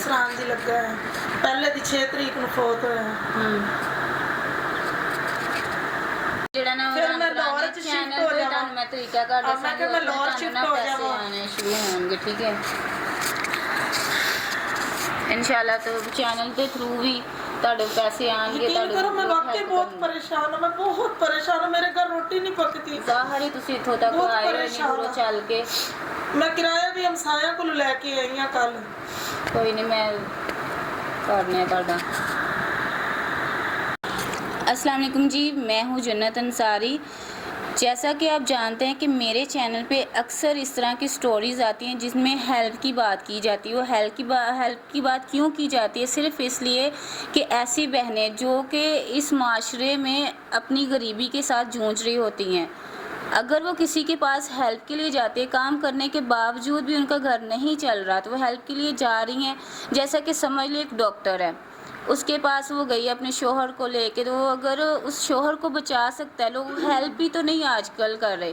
ਸਰਾਂ ਦੀ ਲੱਗਾ ਹੈ, ਪਹਿਲੇ ਦੀ 6 ਤਰੀਕ ਨੂੰ ਫੌਤ ਹੋਇਆ। ਜਿਹੜਾ ਨਾ ਫਿਰ ਮੈਂ ਲਾਹੌਰ ਚ ਸ਼ਿਫਟ ਹੋ ਜਾਵਾਂ, ਮੈਂ ਤਰੀਕਾ ਕਰ ਦੱਸਾਂਗੀ, ਮੈਂ ਕਿਹਾ ਮੈਂ ਲਾਹੌਰ ਸ਼ਿਫਟ ਹੋ ਜਾਵਾਂ, ਆਣੇ ਸ਼ੁਰੂ ਹੋਣਗੇ। ਠੀਕ ਹੈ इंशाल्लाह, तो चैनल के थ्रू भी ਤੁਹਾਡੇ ਪੈਸੇ ਆਣਗੇ। ਯਕੀਨ ਕਰੋ ਮੈਂ ਵਾਕਈ ਬਹੁਤ ਪਰੇਸ਼ਾਨ ਹਾਂ, ਮੈਂ ਬਹੁਤ ਪਰੇਸ਼ਾਨ ਹਾਂ, ਮੇਰੇ ਘਰ ਰੋਟੀ ਨਹੀਂ ਪੱਕਦੀ। ਜ਼ਾਹਰ ਹੀ ਤੁਸੀਂ ਇੱਥੋਂ ਤੱਕ ਆਏ ਹੋ ਦੂਰੋਂ ਚੱਲ ਕੇ। ਮੈਂ ਕਿਰਾਇਆ ਵੀ ਹਮਸਾਇਆ ਕੋਲ ਲੈ ਕੇ ਆਈ ਹਾਂ ਕੱਲ। ਕੋਈ नहीं, मैं करने ਤੁਹਾਡਾ। अस्सलाम वालेकुम जी, मैं हूँ जन्नत अंसारी। जैसा कि आप जानते हैं कि मेरे चैनल पे अक्सर इस तरह की स्टोरीज़ आती हैं जिसमें हेल्प की बात की जाती है। वो हेल्प की बात क्यों की जाती है? सिर्फ़ इसलिए कि ऐसी बहनें जो कि इस माशरे में अपनी गरीबी के साथ जूझ रही होती हैं, अगर वो किसी के पास हेल्प के लिए जाते हैं, काम करने के बावजूद भी उनका घर नहीं चल रहा, तो वो हेल्प के लिए जा रही हैं। जैसा कि समझ लो एक डॉक्टर है, उसके पास वो गई अपने शोहर को लेके, तो वो अगर उस शोहर को बचा सकता है, लोग हेल्प ही तो नहीं आजकल कर रहे।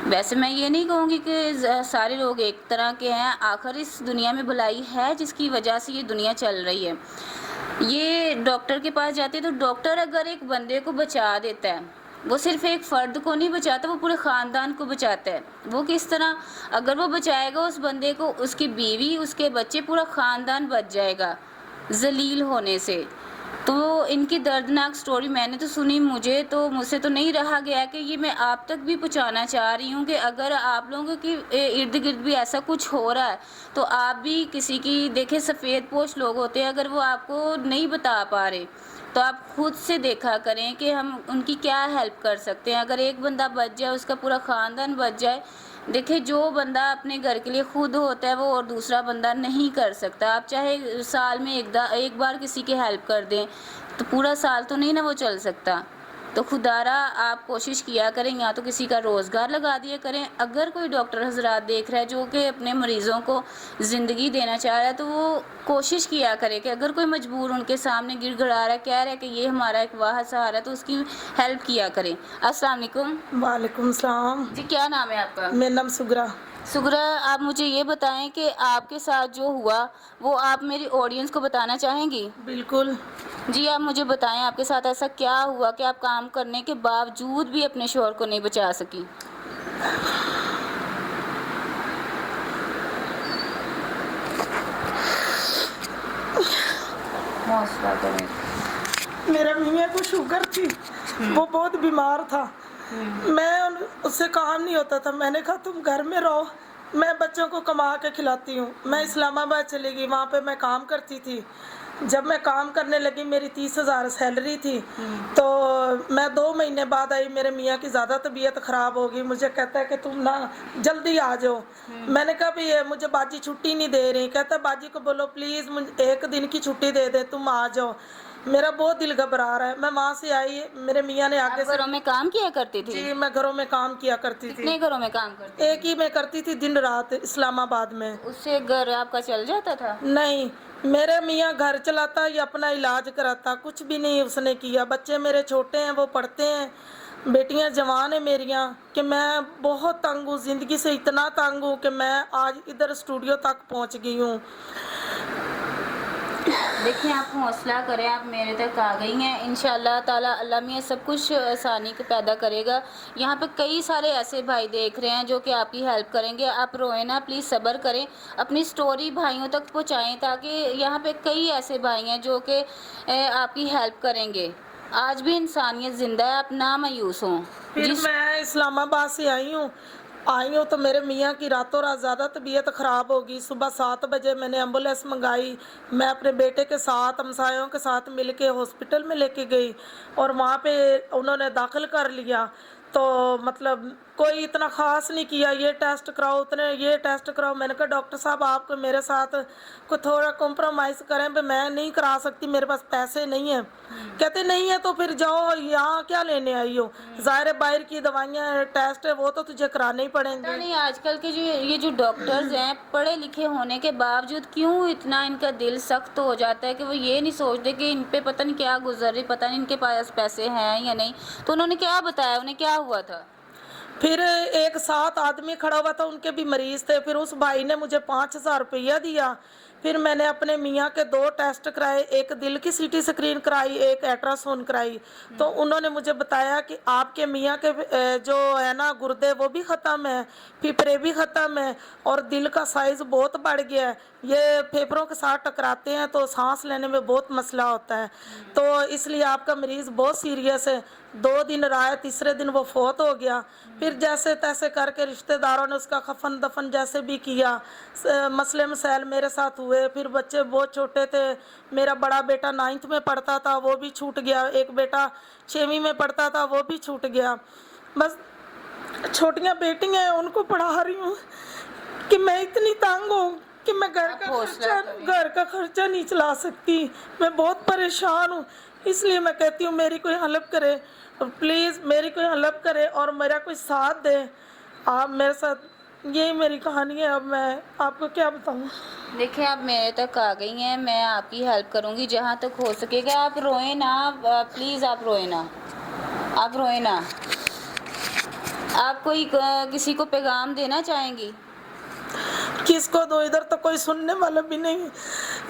वैसे मैं ये नहीं कहूँगी कि सारे लोग एक तरह के हैं, आखिर इस दुनिया में भलाई है जिसकी वजह से ये दुनिया चल रही है। ये डॉक्टर के पास जाते हैं, तो डॉक्टर अगर एक बंदे को बचा देता है, वो सिर्फ एक फ़र्द को नहीं बचाता, वो पूरे ख़ानदान को बचाता है। वो किस तरह? अगर वो बचाएगा उस बंदे को, उसकी बीवी, उसके बच्चे, पूरा ख़ानदान बच जाएगा ज़लील होने से। तो इनकी दर्दनाक स्टोरी मैंने तो सुनी, मुझसे तो नहीं रहा गया कि ये मैं आप तक भी पहुंचाना चाह रही हूँ कि अगर आप लोगों के इर्द गिर्द भी ऐसा कुछ हो रहा है, तो आप भी किसी की, देखें सफ़ेद पोश लोग होते हैं, अगर वो आपको नहीं बता पा रहे तो आप खुद से देखा करें कि हम उनकी क्या हेल्प कर सकते हैं। अगर एक बंदा बच जाए, उसका पूरा ख़ानदान बच जाए। देखिए, जो बंदा अपने घर के लिए खुद होता है वो और दूसरा बंदा नहीं कर सकता। आप चाहे साल में एक बार किसी की हेल्प कर दें, तो पूरा साल तो नहीं ना वो चल सकता। तो खुदारा आप कोशिश किया करें, या तो किसी का रोज़गार लगा दिया करें। अगर कोई डॉक्टर हजरात देख रहा है जो कि अपने मरीज़ों को ज़िंदगी देना चाह रहा है, तो वो कोशिश किया करे कि अगर कोई मजबूर उनके सामने गिड़गिड़ा रहा है, कह रहा है कि ये हमारा एक वाहिद सहारा है, तो उसकी हेल्प किया करें। अस्सलाम वालेकुम। वालेकुम सलाम जी, क्या नाम है आपका? मेरा नाम सुगरा। सुगरा, आप मुझे ये बताएं कि आपके साथ जो हुआ वो आप मेरी ऑडियंस को बताना चाहेंगी? बिल्कुल जी, आप मुझे बताएं आपके साथ ऐसा क्या हुआ कि आप काम करने के बावजूद भी अपने शोहर को नहीं बचा सकी? हौसला करें। मेरा मियाँ को शुगर थी, वो बहुत बीमार था। मैं उससे काम नहीं होता था। मैंने कहा तुम घर में रहो, मैं बच्चों को कमा के खिलाती हूँ। मैं इस्लामाबाद चली गई, वहाँ पे मैं काम करती थी। जब मैं काम करने लगी, मेरी 30,000 सैलरी थी। तो मैं 2 महीने बाद आई, मेरे मियाँ की ज़्यादा तबीयत ख़राब हो गई। मुझे कहता है कि तुम ना जल्दी आ जाओ। मैंने कहा भी मुझे बाजी छुट्टी नहीं दे रही। कहता बाजी को बोलो प्लीज़ मुझे 1 दिन की छुट्टी दे दे, तुम आ जाओ। मेरा बहुत दिल घबरा रहा है। मैं वहाँ से आई, मेरे मियाँ ने आगे घरों में काम किया करती थी? जी, मैं घरों में काम किया करती थी। कितने घरों में काम करती? एक ही में करती थी, दिन रात, इस्लामाबाद में। उससे घर आपका चल जाता था? नहीं, मेरे मियाँ घर चलाता या अपना इलाज कराता, कुछ भी नहीं उसने किया। बच्चे मेरे छोटे हैं, वो पढ़ते हैं, बेटियां जवान हैं मेरियां। कि मैं बहुत तंग हूँ, ज़िंदगी से इतना तंग हूँ कि मैं आज इधर स्टूडियो तक पहुँच गई हूँ। देखिए, आप हौसला करें, आप मेरे तक आ गई हैं। इंशाल्लाह ताला अल्लाह मियाँ सब कुछ आसानी को पैदा करेगा। यहाँ पे कई सारे ऐसे भाई देख रहे हैं जो कि आपकी हेल्प करेंगे। आप रोए ना, प्लीज़ सब्र करें, अपनी स्टोरी भाइयों तक पहुँचाएँ, ताकि यहाँ पे कई ऐसे भाई हैं जो कि आपकी हेल्प करेंगे। आज भी इंसानियत ज़िंदा है, आप ना मायूस हों। फिर मैं इस्लामाबाद से आई हूँ तो मेरे मियाँ की रातों रात ज़्यादा तबीयत ख़राब हो गई। सुबह 7 बजे मैंने एम्बुलेंस मंगाई। मैं अपने बेटे के साथ, हमसायों के साथ मिलके हॉस्पिटल में लेके गई और वहाँ पे उन्होंने दाखिल कर लिया। तो मतलब कोई इतना ख़ास नहीं किया, ये टेस्ट कराओ, उतने ये टेस्ट कराओ। मैंने कहा डॉक्टर साहब आपको मेरे साथ को थोड़ा कॉम्प्रोमाइज़ करें, भाई मैं नहीं करा सकती, मेरे पास पैसे नहीं हैं। कहते नहीं है तो फिर जाओ, यहाँ क्या लेने आई हो? ज़ाहिर बाहर की दवाइयाँ, टेस्ट है, वो तो तुझे कराने ही पड़ेंगे। नहीं, आजकल के जो डॉक्टर्स हैं, पढ़े लिखे होने के बावजूद क्यों इतना इनका दिल सख्त हो जाता है कि वो ये नहीं सोचते कि इन पे पता नहीं क्या गुजर रही, पता नहीं इनके पास पैसे हैं या नहीं। तो उन्होंने क्या बताया, उन्हें क्या हुआ था? फिर एक 7 आदमी खड़ा हुआ था, उनके भी मरीज थे। फिर उस भाई ने मुझे 5,000 रुपया दिया फिर मैंने अपने मियाँ के 2 टेस्ट कराए, एक दिल की सीटी स्क्रीन कराई, एक अल्ट्रासाउंड कराई। तो उन्होंने मुझे बताया कि आपके मियाँ के जो है ना गुर्दे वो भी ख़त्म है, फेफड़े भी ख़त्म है और दिल का साइज़ बहुत बढ़ गया है। ये फेफड़ों के साथ टकराते हैं तो सांस लेने में बहुत मसला होता है, तो इसलिए आपका मरीज़ बहुत सीरियस है। 2 दिन रहा, तीसरे दिन वो फौत हो गया। फिर जैसे तैसे करके रिश्तेदारों ने उसका कफन दफन जैसे भी किया। मसले मसाइल मेरे साथ हुए। फिर बच्चे बहुत छोटे थे, मेरा बड़ा बेटा 9th में पढ़ता था, वो भी छूट गया। एक बेटा 6वीं में पढ़ता था, वो भी छूट गया। बस छोटियाँ बेटियाँ हैं, उनको पढ़ा रही हूँ कि मैं इतनी तंग हूँ कि मैं घर का खर्चा नहीं चला सकती। मैं बहुत परेशान हूँ, इसलिए मैं कहती हूँ मेरी कोई हेल्प करे, प्लीज़ मेरी कोई हेल्प करे और मेरा कोई साथ दे। आप मेरे साथ, यही मेरी कहानी है। अब मैं आपको क्या बताऊँ। देखिए, आप मेरे तक आ गई हैं, मैं आपकी हेल्प करूंगी जहां तक हो सकेगा। आप रोए ना, प्लीज़ आप रोए ना, आप रोए ना। आप कोई किसी को पैगाम देना चाहेंगी? किसको दो, इधर तो कोई सुनने वाला भी नहीं।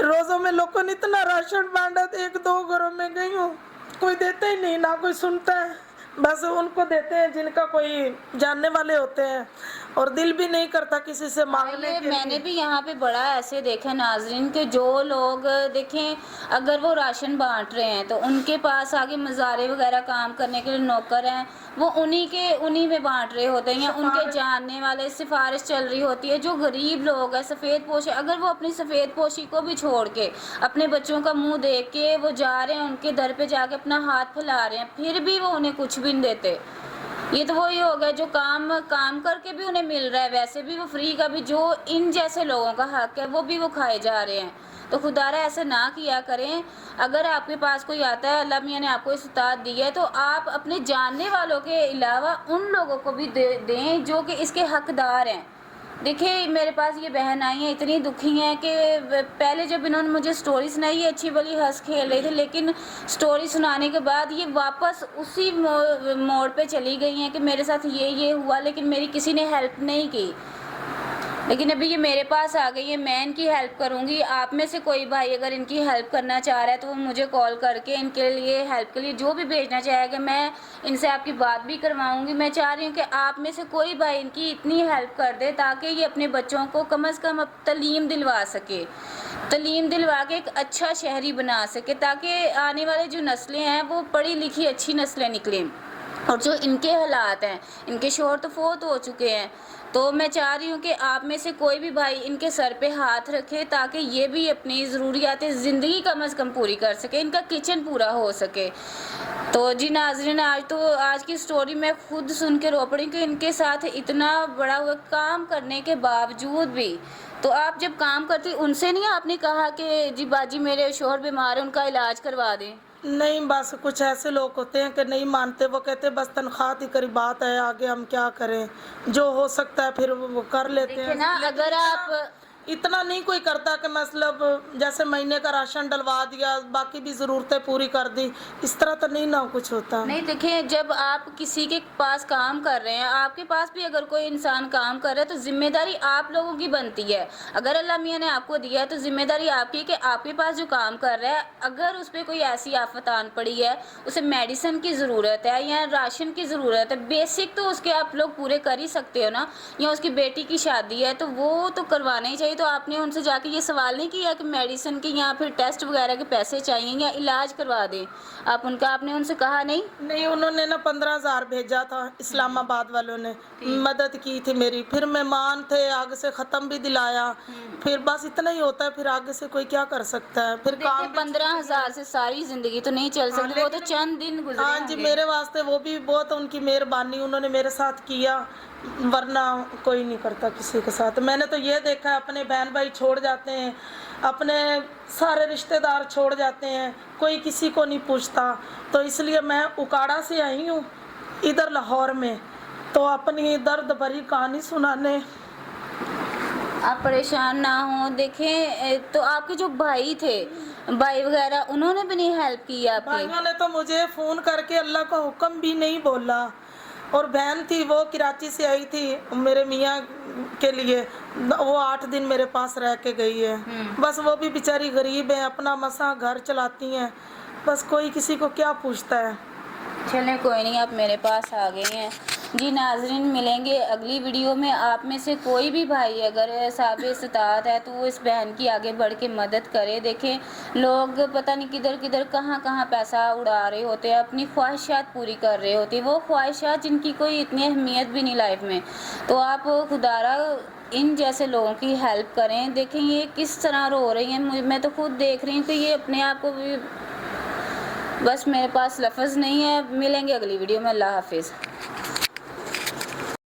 रोज़ों में लोगों ने इतना राशन बांटा, 1-2 घरों में गई हूँ, कोई देता ही नहीं, ना कोई सुनता है। बस उनको देते हैं जिनका कोई जानने वाले होते हैं, और दिल भी नहीं करता किसी से मांगने के मैंने लिए। भी यहाँ पे बड़ा ऐसे देखा नाजरीन के जो लोग देखें, अगर वो राशन बांट रहे हैं तो उनके पास आगे मज़ारे वगैरह काम करने के लिए नौकर हैं, वो उन्हीं में बांट रहे होते हैं, या उनके जानने वाले सिफारिश चल रही होती है। जो गरीब लोग हैं, सफ़ेद पोश, अगर वो अपनी सफ़ेद पोशी को भी छोड़ के अपने बच्चों का मुंह देख के वो जा रहे हैं, उनके दर पे जाके अपना हाथ फैला रहे हैं, फिर भी वो उन्हें कुछ भी नहीं देते। ये तो वही हो गया जो काम करके भी उन्हें मिल रहा है, वैसे भी वो फ्री का भी जो इन जैसे लोगों का हक है वो भी वो खाए जा रहे हैं। तो खुदारा ऐसे ना किया करें। अगर आपके पास कोई आता है, अल्लाह मियाँ ने आपको इस्तात दी है, तो आप अपने जानने वालों के अलावा उन लोगों को भी दें जो कि इसके हकदार हैं। देखिए, मेरे पास ये बहन आई है, इतनी दुखी हैं कि पहले जब इन्होंने मुझे स्टोरी सुनाई, ये अच्छी भली हंस खेल रही थी, लेकिन स्टोरी सुनाने के बाद ये वापस उसी मोड़ पे चली गई हैं कि मेरे साथ ये हुआ, लेकिन मेरी किसी ने हेल्प नहीं की। लेकिन अभी ये मेरे पास आ गई है, मैं इनकी हेल्प करूंगी। आप में से कोई भाई अगर इनकी हेल्प करना चाह रहा है तो वो मुझे कॉल करके इनके लिए हेल्प के लिए जो भी भेजना चाहेगा, मैं इनसे आपकी बात भी करवाऊंगी। मैं चाह रही हूँ कि आप में से कोई भाई इनकी इतनी हेल्प कर दे ताकि ये अपने बच्चों को कम से कम तालीम दिलवा सके, तालीम दिलवा के एक अच्छा शहरी बना सके, ताकि आने वाले जो नस्लें हैं वो पढ़ी लिखी अच्छी नस्लें निकलें। और जो इनके हालात हैं, इनके शोहर तो फौत हो चुके हैं, तो मैं चाह रही हूँ कि आप में से कोई भी भाई इनके सर पे हाथ रखे ताकि ये भी अपनी ज़रूरियात ज़िंदगी कम से कम पूरी कर सके, इनका किचन पूरा हो सके। तो जी नाज़रीन, आज की स्टोरी मैं खुद सुन के रो पड़ी कि इनके साथ इतना बड़ा हुआ काम करने के बावजूद भी। तो आप जब काम करती उनसे नहीं आपने कहा कि जी बाजी मेरे शोहर बीमार है, उनका इलाज करवा दें? नहीं, बस कुछ ऐसे लोग होते हैं कि नहीं मानते, वो कहते हैं बस तनख्वाह की करी बात है, आगे हम क्या करें, जो हो सकता है फिर वो कर लेते हैं ना। लेकिन अगर आप इतना नहीं कोई करता कि मतलब जैसे महीने का राशन डलवा दिया, बाकी भी ज़रूरतें पूरी कर दी, इस तरह तो नहीं ना कुछ होता। नहीं, देखिए, जब आप किसी के पास काम कर रहे हैं, आपके पास भी अगर कोई इंसान काम कर रहा है तो जिम्मेदारी आप लोगों की बनती है। अगर अल्लाह मियाँ ने आपको दिया है तो जिम्मेदारी आपकी है कि आपके पास जो काम कर रहा है, अगर उस पर कोई ऐसी आफत आन पड़ी है, उसे मेडिसिन की ज़रूरत है या राशन की ज़रूरत है, बेसिक तो उसके आप लोग पूरे कर ही सकते हो ना। या उसकी बेटी की शादी है तो वो तो करवाना ही चाहिए। तो आपने उनसे जाके ये सवाल नहीं किया कि मेडिसिन के या फिर टेस्ट वगैरह के पैसे चाहिए या इलाज करवा दें? आपने उनसे कहा नहीं? नहीं, उन्होंने ना 15,000 भेजा था, इस्लामाबाद वालों ने मदद की थी मेरी। फिर मेहमान थे, आगे से ख़त्म भी दिलाया। फिर बस इतना ही होता है, फिर आगे से कोई क्या कर सकता है। फिर काम 15,000 से सारी जिंदगी तो नहीं चल सकती, वो तो चंद दिन गुजरे हाँ जी, मेरे वास्ते वो भी बहुत उनकी मेहरबानी, उन्होंने मेरे साथ किया, वरना कोई नहीं करता किसी के साथ। मैंने तो ये देखा है, अपने बहन भाई छोड़ जाते हैं, अपने सारे रिश्तेदार छोड़ जाते हैं, कोई किसी को नहीं पूछता। तो इसलिए मैं उकाड़ा से आई हूँ इधर लाहौर में, तो अपनी दर्द भरी कहानी सुनाने। आप परेशान ना हो। देखें, तो आपके जो भाई थे, भाई वगैरह, उन्होंने भी नहीं हेल्प की आपकी? भाइयों ने तो मुझे फ़ोन करके अल्लाह का हुक्म भी नहीं बोला, और बहन थी वो कराची से आई थी मेरे मियाँ के लिए, वो 8 दिन मेरे पास रह के गई है। बस वो भी बेचारी गरीब है, अपना मसा घर चलाती हैं, बस कोई किसी को क्या पूछता है। चलें कोई नहीं, आप मेरे पास आ गई हैं जी। नाजरीन, मिलेंगे अगली वीडियो में। आप में से कोई भी भाई अगर साहब इस्तात है तो वो इस बहन की आगे बढ़ के मदद करे। देखें, लोग पता नहीं किधर किधर कहाँ कहाँ पैसा उड़ा रहे होते हैं, अपनी ख्वाहिशात पूरी कर रहे होते हैं, वो ख्वाहिशात जिनकी कोई इतनी अहमियत भी नहीं लाइफ में। तो आप खुदारा इन जैसे लोगों की हेल्प करें। देखें ये किस तरह रो रही हैं, मैं तो खुद देख रही हूँ कि ये अपने आप को भी, बस मेरे पास लफ्ज़ नहीं है। मिलेंगे अगली वीडियो में। अल्लाह हाफिज़।